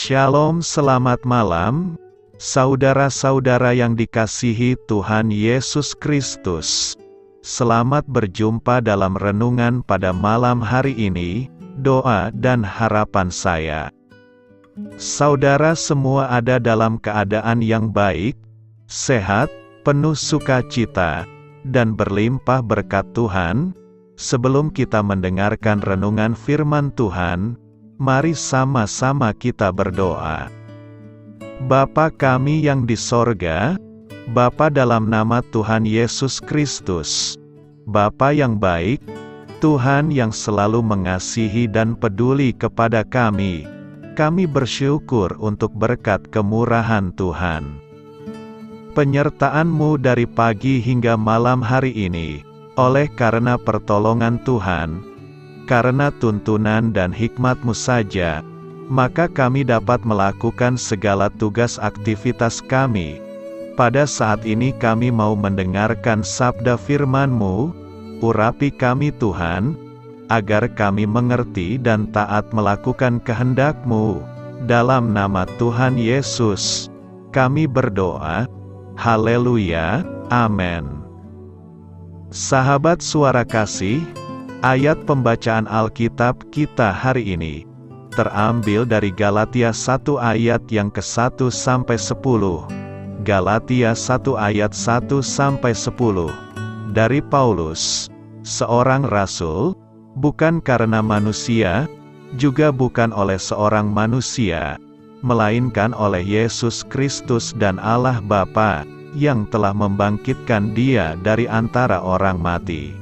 Shalom, selamat malam, saudara-saudara yang dikasihi Tuhan Yesus Kristus. Selamat berjumpa dalam renungan pada malam hari ini, doa dan harapan saya. Saudara semua ada dalam keadaan yang baik, sehat, penuh sukacita, dan berlimpah berkat Tuhan. Sebelum kita mendengarkan renungan firman Tuhan, mari sama-sama kita berdoa. Bapa kami yang di sorga, Bapa dalam nama Tuhan Yesus Kristus, Bapa yang baik, Tuhan yang selalu mengasihi dan peduli kepada kami bersyukur untuk berkat kemurahan Tuhan. Penyertaan-Mu dari pagi hingga malam hari ini, oleh karena pertolongan Tuhan, karena tuntunan dan hikmat-Mu saja, maka kami dapat melakukan segala tugas aktivitas kami. Pada saat ini kami mau mendengarkan sabda firman-Mu, urapi kami Tuhan, agar kami mengerti dan taat melakukan kehendak-Mu. Dalam nama Tuhan Yesus, kami berdoa. Haleluya, amin. Sahabat suara kasih, ayat pembacaan Alkitab kita hari ini terambil dari Galatia 1 ayat yang ke-1 sampai 10. Galatia 1 ayat 1 sampai 10. Dari Paulus, seorang rasul, bukan karena manusia, juga bukan oleh seorang manusia, melainkan oleh Yesus Kristus dan Allah Bapa, yang telah membangkitkan Dia dari antara orang mati.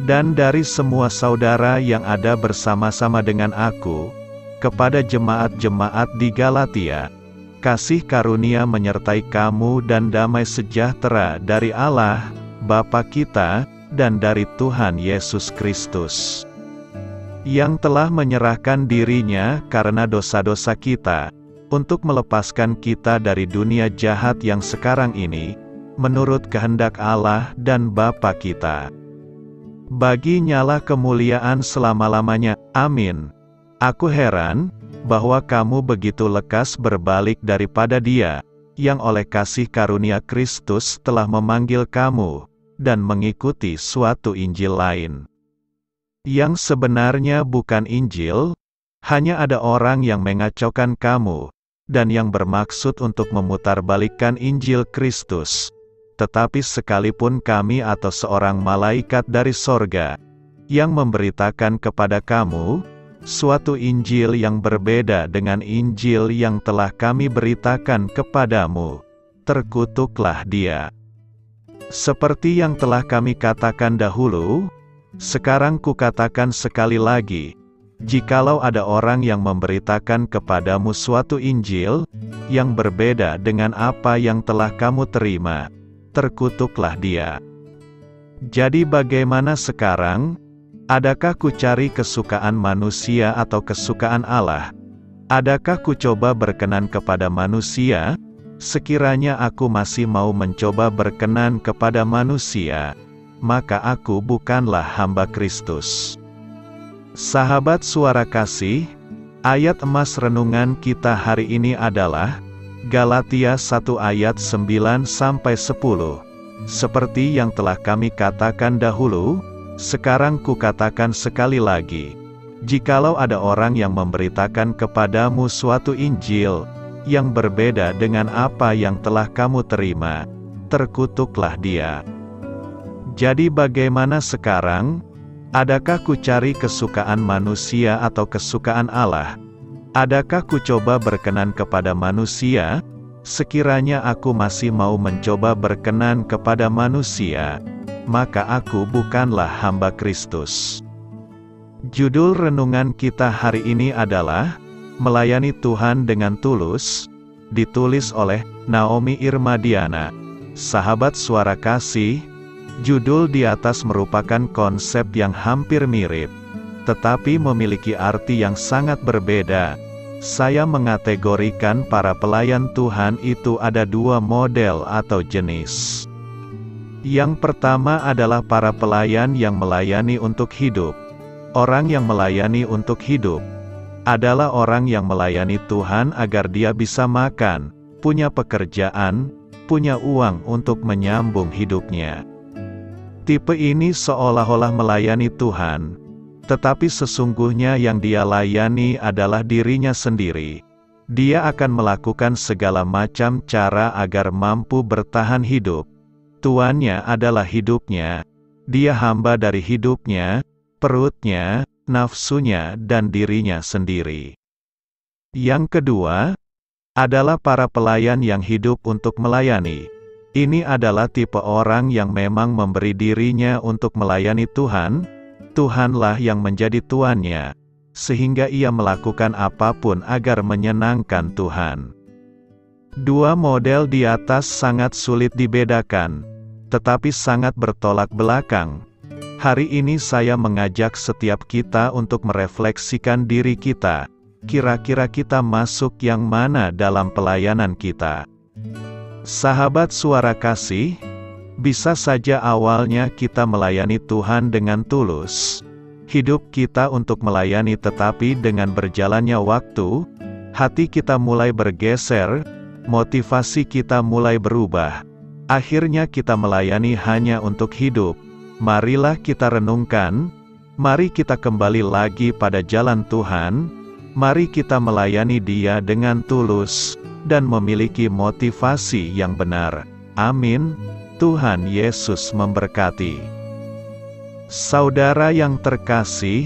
Dan dari semua saudara yang ada bersama-sama dengan aku, kepada jemaat-jemaat di Galatia, kasih karunia menyertai kamu dan damai sejahtera dari Allah, Bapa kita, dan dari Tuhan Yesus Kristus, yang telah menyerahkan dirinya karena dosa-dosa kita, untuk melepaskan kita dari dunia jahat yang sekarang ini, menurut kehendak Allah dan Bapa kita. Bagi-Nyalah kemuliaan selama-lamanya, amin. Aku heran, bahwa kamu begitu lekas berbalik daripada Dia, yang oleh kasih karunia Kristus telah memanggil kamu, dan mengikuti suatu Injil lain. Yang sebenarnya bukan Injil, hanya ada orang yang mengacaukan kamu, dan yang bermaksud untuk memutarbalikkan Injil Kristus. Tetapi sekalipun kami atau seorang malaikat dari sorga, yang memberitakan kepada kamu, suatu Injil yang berbeda dengan Injil yang telah kami beritakan kepadamu, terkutuklah dia. Seperti yang telah kami katakan dahulu, sekarang kukatakan sekali lagi, jikalau ada orang yang memberitakan kepadamu suatu Injil, yang berbeda dengan apa yang telah kamu terima, terkutuklah dia. Jadi bagaimana sekarang? Adakah ku cari kesukaan manusia atau kesukaan Allah? Adakah ku coba berkenan kepada manusia? Sekiranya aku masih mau mencoba berkenan kepada manusia, maka aku bukanlah hamba Kristus. Sahabat suara kasih, ayat emas renungan kita hari ini adalah Galatia 1 ayat 9 sampai 10. Seperti yang telah kami katakan dahulu, sekarang kukatakan sekali lagi. Jikalau ada orang yang memberitakan kepadamu suatu Injil yang berbeda dengan apa yang telah kamu terima, terkutuklah dia. Jadi bagaimana sekarang? Adakah ku cari kesukaan manusia atau kesukaan Allah? Adakah ku coba berkenan kepada manusia? Sekiranya aku masih mau mencoba berkenan kepada manusia, maka aku bukanlah hamba Kristus. Judul renungan kita hari ini adalah Melayani Tuhan dengan Tulus, ditulis oleh Naomi Irmadiana. Sahabat suara kasih, judul di atas merupakan konsep yang hampir mirip, tetapi memiliki arti yang sangat berbeda. Saya mengategorikan para pelayan Tuhan itu ada dua model atau jenis. Yang pertama adalah para pelayan yang melayani untuk hidup. Orang yang melayani untuk hidup, adalah orang yang melayani Tuhan agar dia bisa makan, punya pekerjaan, punya uang untuk menyambung hidupnya. Tipe ini seolah-olah melayani Tuhan, tetapi sesungguhnya yang dia layani adalah dirinya sendiri. Dia akan melakukan segala macam cara agar mampu bertahan hidup. Tuannya adalah hidupnya. Dia hamba dari hidupnya, perutnya, nafsunya, dan dirinya sendiri. Yang kedua, adalah para pelayan yang hidup untuk melayani. Ini adalah tipe orang yang memang memberi dirinya untuk melayani Tuhan. Tuhanlah yang menjadi tuannya, sehingga ia melakukan apapun agar menyenangkan Tuhan. Dua model di atas sangat sulit dibedakan, tetapi sangat bertolak belakang. Hari ini saya mengajak setiap kita untuk merefleksikan diri kita. Kira-kira kita masuk yang mana dalam pelayanan kita? Sahabat Suara Kasih, bisa saja awalnya kita melayani Tuhan dengan tulus. Hidup kita untuk melayani, tetapi dengan berjalannya waktu, hati kita mulai bergeser, motivasi kita mulai berubah. Akhirnya kita melayani hanya untuk hidup. Marilah kita renungkan, mari kita kembali lagi pada jalan Tuhan, mari kita melayani Dia dengan tulus, dan memiliki motivasi yang benar. Amin. Tuhan Yesus memberkati. Saudara yang terkasih,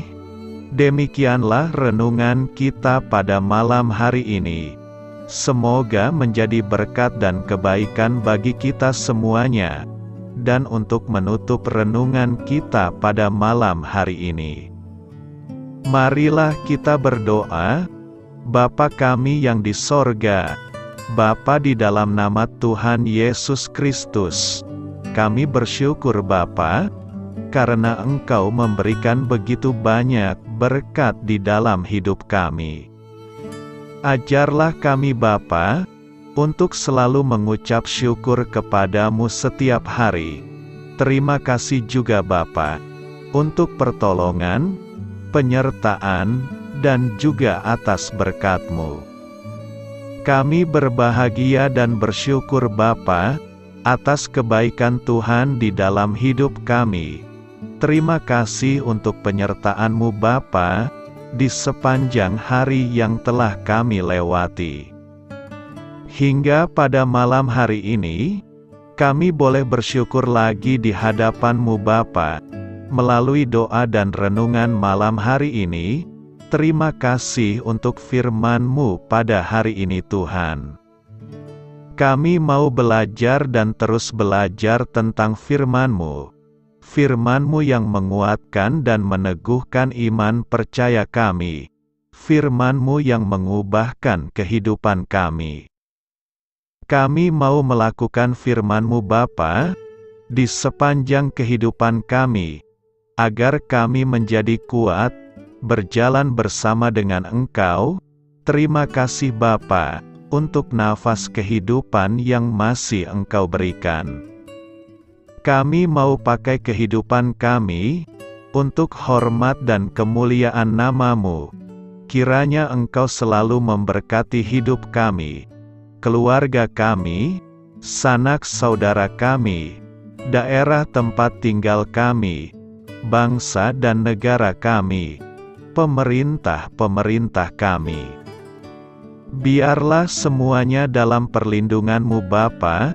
demikianlah renungan kita pada malam hari ini. Semoga menjadi berkat dan kebaikan bagi kita semuanya. Dan untuk menutup renungan kita pada malam hari ini, marilah kita berdoa. Bapa kami yang di sorga, Bapa, di dalam nama Tuhan Yesus Kristus, kami bersyukur Bapa, karena Engkau memberikan begitu banyak berkat di dalam hidup kami. Ajarlah kami Bapa, untuk selalu mengucap syukur kepadamu setiap hari. Terima kasih juga Bapa, untuk pertolongan, penyertaan, dan juga atas berkat-Mu. Kami berbahagia dan bersyukur Bapa, atas kebaikan Tuhan di dalam hidup kami. Terima kasih untuk penyertaan-Mu Bapa, di sepanjang hari yang telah kami lewati. Hingga pada malam hari ini, kami boleh bersyukur lagi di hadapan-Mu Bapa. Melalui doa dan renungan malam hari ini, terima kasih untuk firman-Mu pada hari ini Tuhan. Kami mau belajar dan terus belajar tentang firman-Mu. Firman-Mu yang menguatkan dan meneguhkan iman percaya kami. Firman-Mu yang mengubahkan kehidupan kami. Kami mau melakukan firman-Mu Bapa, di sepanjang kehidupan kami, agar kami menjadi kuat, berjalan bersama dengan Engkau. Terima kasih Bapa, untuk nafas kehidupan yang masih Engkau berikan. Kami mau pakai kehidupan kami, untuk hormat dan kemuliaan nama-Mu. Kiranya Engkau selalu memberkati hidup kami, keluarga kami, sanak saudara kami, daerah tempat tinggal kami, bangsa dan negara kami, pemerintah-pemerintah kami. Biarlah semuanya dalam perlindungan-Mu Bapa,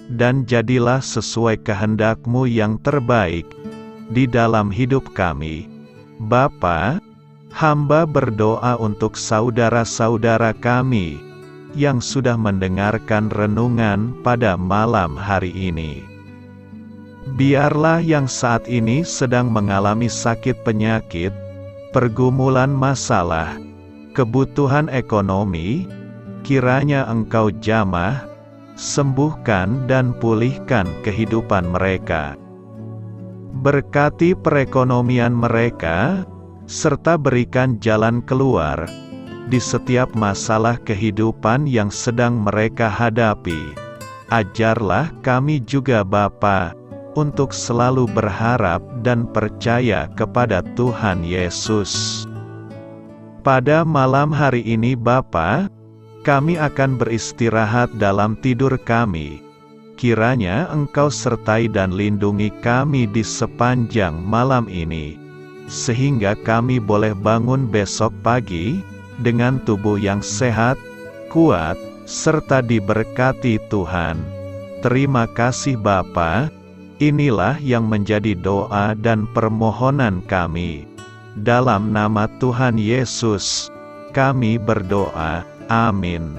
dan jadilah sesuai kehendak-Mu yang terbaik, di dalam hidup kami. Bapa, hamba berdoa untuk saudara-saudara kami, yang sudah mendengarkan renungan pada malam hari ini. Biarlah yang saat ini sedang mengalami sakit penyakit, pergumulan masalah, kebutuhan ekonomi, kiranya Engkau jamah, sembuhkan dan pulihkan kehidupan mereka. Berkati perekonomian mereka, serta berikan jalan keluar di setiap masalah kehidupan yang sedang mereka hadapi. Ajarlah kami juga Bapa, untuk selalu berharap dan percaya kepada Tuhan Yesus. Pada malam hari ini Bapa, kami akan beristirahat dalam tidur kami. Kiranya Engkau sertai dan lindungi kami di sepanjang malam ini, sehingga kami boleh bangun besok pagi, dengan tubuh yang sehat, kuat, serta diberkati Tuhan. Terima kasih Bapa, inilah yang menjadi doa dan permohonan kami. Dalam nama Tuhan Yesus, kami berdoa. Amin.